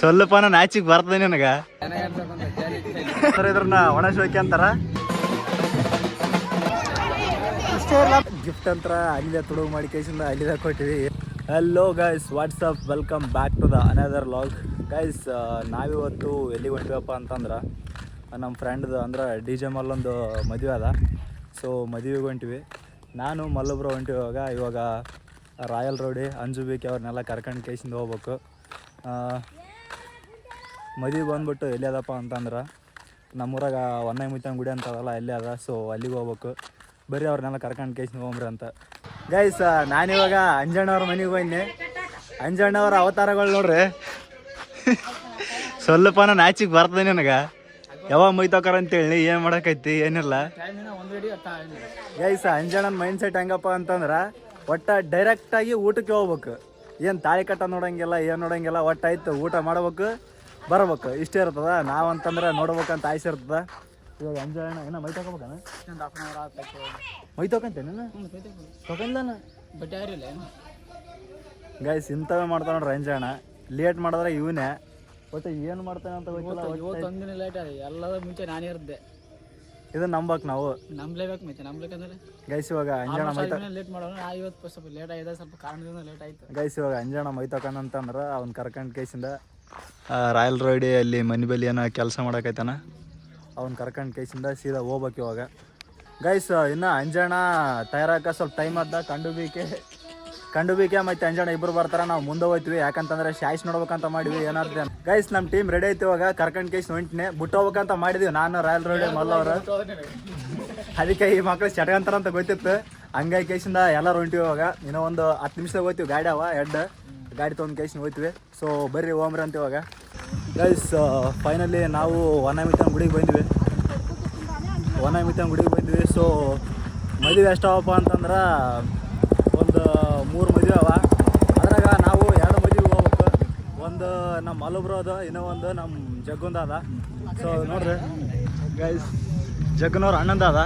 ಸ್ವಲ್ಪನ ನಾಚಿಕ್ ಬರ್ತದೆ ನಿನಗ. ಇದ್ರನ್ನ ಒಣ ಶೋಕಿ ಅಂತಾರ. ಇಷ್ಟೇ ಇಲ್ಲ ಗಿಫ್ಟ್ ಅಂತ ಅಲ್ಲಿದೆ ತುಡುಗು ಮಾಡಿ ಕೇಸಿಂದ ಅಲ್ಲಿದೆ ಕೊಟ್ಟಿವಿ. Hello guys, what's up, welcome back to the another vlog. Guys, ನಾವಿವತ್ತು ಎಲ್ಲಿಗೆ ಹೊಂಟಿವಪ್ಪ ಅಂತಂದ್ರೆ ನಮ್ಮ ಫ್ರೆಂಡ್ದು ಅಂದ್ರೆ ಡಿ ಜೆ ಮಲ್ಲೊಂದು ಮದುವೆ ಅದ. ಸೊ ಮದುವೆಗೆ ಹೊಂಟಿವಿ. ನಾನು ಮಲ್ಲೊಬ್ರು ಹೊಂಟಿವಾಗ ಇವಾಗ ರಾಯಲ್ ರೋಡಿ ಅಂಜು ಬೇಕಿ ಅವ್ರನ್ನೆಲ್ಲ ಕರ್ಕೊಂಡು ಕೇಸಿಂದ ಹೋಗ್ಬೇಕು. ಮದುವೆ ಬಂದ್ಬಿಟ್ಟು ಎಲ್ಲಿ ಅದಪ್ಪ ಅಂತಂದ್ರೆ ನಮ್ಮೂರಾಗ ಹೊನ್ನಾಯಿ ಮುತ್ತನ ಗುಡಿ ಅಂತದಲ್ಲ ಎಲ್ಲಿ ಅದ. ಸೊ ಅಲ್ಲಿಗೆ ಹೋಗ್ಬೇಕು. ಬರೀ ಅವ್ರನ್ನೆಲ್ಲ ಕರ್ಕೊಂಡು ಕೇಸಿಂದ ಹೋಗ್ರಿ ಅಂತ. ಗೈಸ್, ನಾನಿವಾಗ ಅಂಜಣ್ಣವ್ರ ಮನೆಗೆ ಹೋಯ್ನಿ. ಅಂಜಣ್ಣವ್ರ ಅವತಾರಗಳು ನೋಡ್ರಿ. ಸ್ವಲ್ಪನ ನಾಚಿಕ್ ಬರ್ತದೆ ನಿನಗೆ. ಯಾವಾಗ ಮೈತೋಕಾರ ಅಂತೇಳಿ ಏನು ಮಾಡೋಕೈತಿ ಏನಿಲ್ಲ. ಗೈಸ್, ಅಂಜಣ್ಣನ ಮೈಂಡ್ ಸೆಟ್ ಹೆಂಗಪ್ಪ ಅಂತಂದ್ರೆ ಒಟ್ಟು ಡೈರೆಕ್ಟಾಗಿ ಊಟಕ್ಕೆ ಹೋಗ್ಬೇಕು. ಏನು ತಾಳಿ ಕಟ್ಟ ನೋಡೋಂಗಿಲ್ಲ, ಏನು ನೋಡೋಂಗಿಲ್ಲ. ಒಟ್ಟಾಯ್ತು ಊಟ ಮಾಡ್ಬೇಕು ಬರ್ಬೇಕು, ಇಷ್ಟೇ ಇರ್ತದ. ನಾವಂತಂದ್ರೆ ನೋಡ್ಬೇಕಂತ ಆಯ್ಸೆ ಇರ್ತದ. ಇವಾಗ ಅಂಜಣ್ಣ ಏನೋ ಮೈ ತಗೋಬೇಕನ ಮೈ ತಗೊಂತೇನ ತಗೊಂಡ್ಲ ಗೈಸ್. ಇಂಥವೇ ಮಾಡ್ತಾವ ನೋಡ್ರಿ ಅಂಜಣ್ಣ. ಲೇಟ್ ಮಾಡಿದ್ರೆ ಇವನೇ ಒಟ್ಟು ಏನು ಮಾಡ್ತಾನೆ ಅಂತ ಗೊತ್ತಿಲ್ಲ. ಲೇಟ್ ಆದ ಎಲ್ಲದ ಮುಂಚೆ ನಾನೇ ಇರ್ದೆ. ಇದು ನಂಬಕ್ ನಾವು ನಂಬ್ಲೇಬೇಕು ಮತ್ತೆ ನಂಬ್ಲೇಕಂದ್ರೆ ಗೈಸ್. ಇವಾಗ ಅಂಜಣ್ಣ ಲೇಟ್ ಮಾಡೋಣ. ಇವತ್ತು ಸ್ವಲ್ಪ ಲೇಟ್ ಆಗಿದೆ, ಸ್ವಲ್ಪ ಕಾರಣದಿಂದ ಲೇಟ್ ಆಯ್ತು. ಗೈಸ್, ಇವಾಗ ಅಂಜಣ್ಣ ಮೈ ತಕೊಂಡಂತಂದ್ರೆ ಅವ್ನ ಕರ್ಕೊಂಡು ಕೇಸಿಂದ ರಾಯಲ್ ರೋಡಿ ಅಲ್ಲಿ ಮನೆ ಬಲ್ಲಿ ಏನೋ ಕೆಲಸ ಮಾಡಕೈತಾನ. ಅವ್ನು ಕರ್ಕೊಂಡು ಕೇಸಿಂದ ಸೀದಾ ಹೋಗ್ಬೇಕು ಇವಾಗ. ಗೈಸ್, ಇನ್ನು ಅಂಜಣ್ಣ ತಯಾರಾಕ ಸ್ವಲ್ಪ ಟೈಮ್ ಅದ. ಕಂಡು ಬಿಕೆ ಮತ್ತು ಅಂಜಣ್ಣ ಇಬ್ಬರು ಬರ್ತಾರೆ. ನಾವು ಮುಂದೆ ಹೋಗ್ತೀವಿ. ಯಾಕಂತಂದ್ರೆ ಶಾಯ್ಸ್ ನೋಡ್ಬೇಕಂತ ಮಾಡಿದ್ವಿ. ಏನಾದ್ರೆ ಗೈಸ್, ನಮ್ಮ ಟೀಮ್ ರೆಡಿ ಐತಿ. ಇವಾಗ ಕರ್ಕೊಂಡು ಕೇಸ್ ಹೊಂಟಿನಿ. ಬಿಟ್ಟು ಹೋಗ್ಬೇಕಂತ ಮಾಡಿದ್ವಿ ನಾನು, ರಾಯಲ್ ರೋಡಿ ಮಲ್ಲವರು. ಅದಕ್ಕೆ ಈ ಮಕ್ಳು ಚಟಗಂತಾರಂತ ಗೊತ್ತಿತ್ತು. ಹಂಗಾಗಿ ಕೇಸಿಂದ ಎಲ್ಲರೂ ಹೊಂಟಿವಿ. ಇವಾಗ ಇನ್ನೂ ಒಂದು 10 ನಿಮಿಷದಾಗ ಹೋಗ್ತೀವಿ. ಗಾಡಿ ಅವ ಗಾಡಿ ತೊಗೊಂಡು ಕೇಸಿನ ಹೋಗ್ತೀವಿ. ಸೊ ಬರ್ರಿ ಹೋಮ್ರಿ ಅಂತ. ಇವಾಗ ಗೈಸ್, ಫೈನಲಿ ನಾವು ಹೊನ್ನಾಯಿ ಮುತ್ತನ ಗುಡಿಗೆ ಬಂದ್ವಿ. ಸೊ ಮದುವೆ ಎಷ್ಟಾವಪ್ಪ ಅಂತಂದ್ರೆ ಒಂದು 3 ಮದುವೆ ಅವ. ಅದ್ರಾಗ ನಾವು 2 ಮದುವೆಗೆ ಹೋಗ್ಬೇಕು. ಒಂದು ನಮ್ಮ ಮಲ್ಲೊಬ್ರು ಅದ, ಇನ್ನೂ ಒಂದು ನಮ್ಮ ಜಗ್ಗುಂದ ಅದ. ಸೊ ನೋಡ್ರಿ ಗೈಸ್, ಜಗ್ಗನವ್ರು ಅಣ್ಣಂದ ಅದ.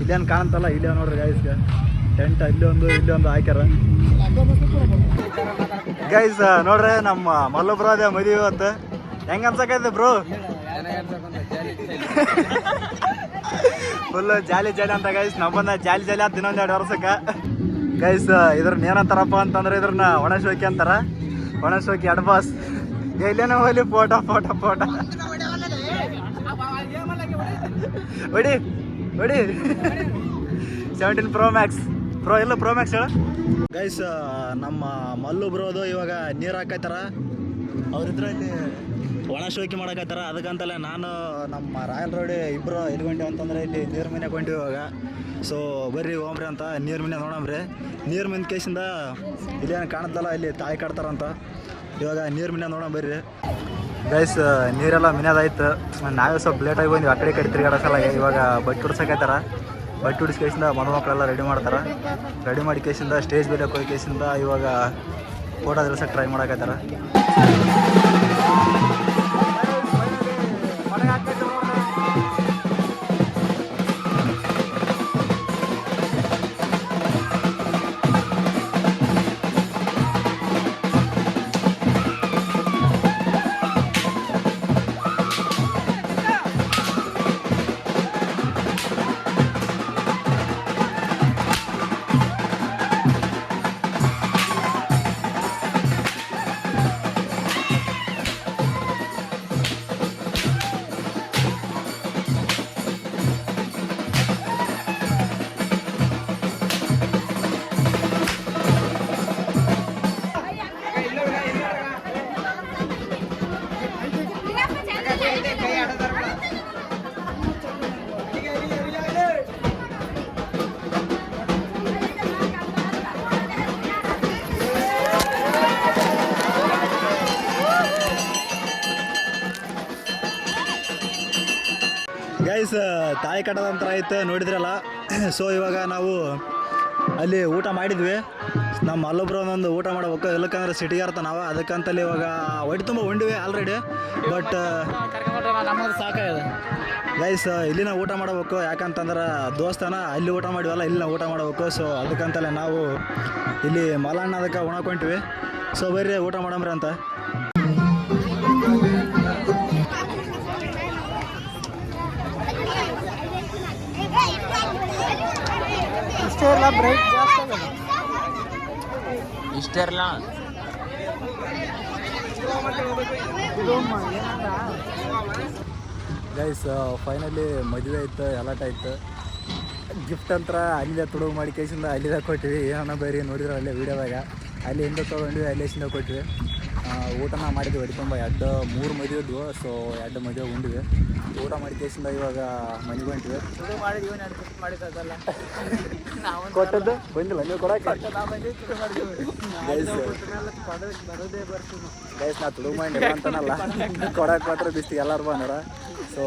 ಇಲ್ಲೇನು ಕಾಣಂತಲ್ಲ, ಇಲ್ಲೇ ನೋಡ್ರಿ ಗೈಸ್ಗೆ ಟೆಂಟ್ ಇಲ್ಲೊಂದು ಹಾಕ್ಯಾರ. ಗೈಸ್ ನೋಡ್ರಿ, ನಮ್ಮ ಮಲ್ಲೊಬ್ರು ಅದೇ ಮದುವೆ ಇವತ್ತು. ಹೆಂಗ ಅನ್ಸಕೈತೆ ಬ್ರೋ? ಫುಲ್ ಜಾಲಿ ಅಂತ ಗೈಸ್. ನಾವು ಬಂದ ಜಾಲಿ ಆದ ಇನ್ನೊಂದು 2 ವರ್ಷಕ್ಕೆ. ಗೈಸ್, ಇದ್ರನ್ನ ಏನಂತಾರಪ್ಪ ಅಂತಂದ್ರೆ ಇದ್ರನ್ನ ಒಣ ಶೋಕಿ ಅಂತಾರ. ಒಣ ಶೋಕಿ ಅಡ್ಬಾಸ್. ಎಲ್ಲೇನೋ ಹೋಗ್ಲಿ ಫೋಟೋ ಹೊಡಿ 17 Pro Max ಇಲ್ಲ Pro Max ಹೇಳ. ಗೈಸ್, ನಮ್ಮ ಮಲ್ಲು ಬ್ರೋದು ಇವಾಗ ನೀರು ಹಾಕೈತಾರ. ಅವ್ರಿದ್ರ ಇಲ್ಲಿ ಒಣ ಶೋಕಿ ಮಾಡಕತ್ತಾರ. ಅದಕ್ಕಂತಲೇ ನಾನು ನಮ್ಮ ರಾಯಲ್ ರೋಡಿ ಇಬ್ಬರು ಎಲ್ಕೊಂಡೀವಿ ಅಂತಂದ್ರೆ ಇಲ್ಲಿ ನೀರು ಮನೆ ಕೊಂಡೀವಿ ಇವಾಗ. ಸೊ ಬರ್ರಿ ಹೋಮ್ರಿ ಅಂತ ನೀರು ಮನೆ ನೋಡಮ್ರಿ. ನೀರು ಮನೆ ಕೇಸಿಂದ ಇಲ್ಲೇನು ಕಾಣುತ್ತಲ್ಲ, ಇಲ್ಲಿ ತಾಯಿ ಕಟ್ತಾರಂತ. ಇವಾಗ ನೀರು ಮನೆ ನೋಡೋಣ ಬರ್ರಿ. ಗೈಸ್, ನೀರೆಲ್ಲ ಮಿನದಾಯ್ತು. ನಾವೇ ಸ್ವಲ್ಪ ಲೇಟಾಗಿ ಬಂದ್ವಿ. ಆ ಕಡೆ ತಿರುಗಾಡೋಕ್ಕಲ್ಲ. ಇವಾಗ ಬಟ್ಟೆ ಹುಡ್ಸಕೈತಾರ. ಬಟ್ಟೆ ಹುಡ್ಸಿ ಕೇಸಿಂದ ಮಕ್ಕಳೆಲ್ಲ ರೆಡಿ ಮಾಡ್ತಾರೆ. ರೆಡಿ ಮಾಡಿ ಕೇಸಿಂದ ಸ್ಟೇಜ್ ಬೇರೆ ಹೋಗಿ ಕೇಸಿಂದ ಇವಾಗ ಫೋಟೋ ತೆಗ್ಸಕ್ಕೆ ಟ್ರೈ ಮಾಡಕತ್ತಾರ. ಗೈಸ್, ತಾಯಿ ಕಟ್ಟೋದಂತರ ಆಯ್ತು ನೋಡಿದ್ರಲ್ಲ. ಸೊ ಇವಾಗ ನಾವು ಅಲ್ಲಿ ಊಟ ಮಾಡಿದ್ವಿ. ನಮ್ಮ ಮಲ್ಲೊಬ್ರು ಒಂದೊಂದು ಊಟ ಮಾಡ್ಬೇಕು. ಇಲ್ಲಕ್ಕಂದ್ರೆ ಸಿಟಿಗೆ ಇರ್ತ ನಾವು. ಅದಕ್ಕಂತಲ್ಲಿ ಇವಾಗ ಹೊಟ್ಟೆ ತುಂಬ ಉಂಡಿವಿ ಆಲ್ರೆಡಿ. ಬಟ್ ಸಾಕಾಗಿದೆ ಗೈಸ್, ಇಲ್ಲಿನ ಊಟ ಮಾಡಬೇಕು. ಯಾಕಂತಂದ್ರೆ ದೋಸ್ತನ ಅಲ್ಲಿ ಊಟ ಮಾಡಿವಲ್ಲ, ಇಲ್ಲಿನ ಊಟ ಮಾಡಬೇಕು. ಸೊ ಅದಕ್ಕಂತಲೇ ನಾವು ಇಲ್ಲಿ ಮಲಣ್ಣ ಅದಕ್ಕೆ ಉಣಕೊಂತೀವಿ. ಸೊ ಬರ್ರಿ ಊಟ ಮಾಡಮ್ರಿ ಅಂತ. ಇಷ್ಟೇ ಇಲ್ಲ ಬ್ರೈಟ್ ಜಾಸ್ತಿ ಆಗಲ್ಲ ಇಷ್ಟೇ ಇರಲ್ಲ ಗೈಸ್ ಫೈನಲಿ ಮದುವೆ ಆಯ್ತು ಎಲಾಟ್ ಆಯ್ತು ಗಿಫ್ಟ್ ಅಂತ ಅಲ್ಲಿಂದ ತುಡುಗು ಮಾಡಿ ಕೇಸಿಂದ ಅಲ್ಲಿಂದ ಕೊಟ್ಟಿವಿ ಏನೋ ಬೇರೆ ನೋಡಿದ್ರೆ ಅಲ್ಲೇ ವೀಡಿಯೋದಾಗ ಅಲ್ಲಿ ಹಿಂದೆ ತೊಗೊಂಡ್ವಿ ಅಲ್ಲಿಂದ ಕೊಟ್ವಿ ಊಟನ ಮಾಡಿದ್ವಿ ಹೊಡಿಕೊಂಬ 2-3 ಮದುವೆ ಇದ್ವು ಸೊ 2 ಮದುವೆ ಉಂಡ್ವಿ ಊಟ ಮಾಡಿ ಕೇಸಿಂದ ಇವಾಗ ಮನೆಗೆ ಹೊಂಟಿವಿ ತುಡು ಮಾಡಿದ್ವಿ ಮಾಡಿದ್ದಲ್ಲ ಕೊಟ್ಟದ್ದು ಬಂದಿಲ್ಲ ನೀವು ಕೊಡಕ್ಕೆ ಬರೋದೇ ಬರ್ತೀವಿ ಗೈಸ್ ನಾ ತುಡುಗು ಮಾಡಿ ಅಂತನಲ್ಲ ಕೊಡಕ್ಕೆ ಮಾತ್ರ ಬಿಸ್ತಿ ಎಲ್ಲರೂ ಬಂದಾರ ಸೊ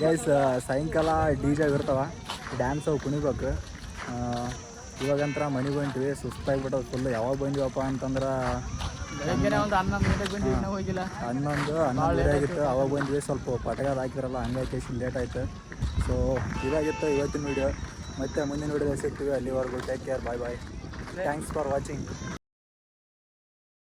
ಗೈಸ್ ಸಾಯಂಕಾಲ DJ ಇರ್ತಾವ ಡ್ಯಾನ್ಸ್ ಅವು ಕುಣಿಬೇಕು ಇವಾಗಂತ್ರ ಮನೆಗೆ ಹೊಂಟಿವಿ ಸುಸ್ತಾಗ್ಬಿಟ್ಟು ಫುಲ್ ಯಾವಾಗ ಬಂದಿವಪ್ಪ ಅಂತಂದ್ರೆ ಬೆಳಗ್ಗೆನೆ ಒಂದು 11 ಗಂಟೆಗೆ ಬಂದ್ವಿ ಇನ್ನೂ ಹೋಗಿಲ್ಲ 11 ಆಗಿತ್ತು ಅವಾಗ ಬಂದ್ವಿ ಸ್ವಲ್ಪ ಪಟಗಾದ ಹಾಕಿರಲ್ಲ ಹಂಗಾಗಿ ಲೇಟ್ ಆಯ್ತು ಸೊ ಇದಾಗಿತ್ತು ಇವತ್ತಿನ ವೀಡಿಯೋ ಮತ್ತೆ ಮುಂದಿನ ವೀಡಿಯೋದಲ್ಲಿ ಸಿಗ್ತೀವಿ ಅಲ್ಲಿವರೆಗೂ take care bye thanks for watching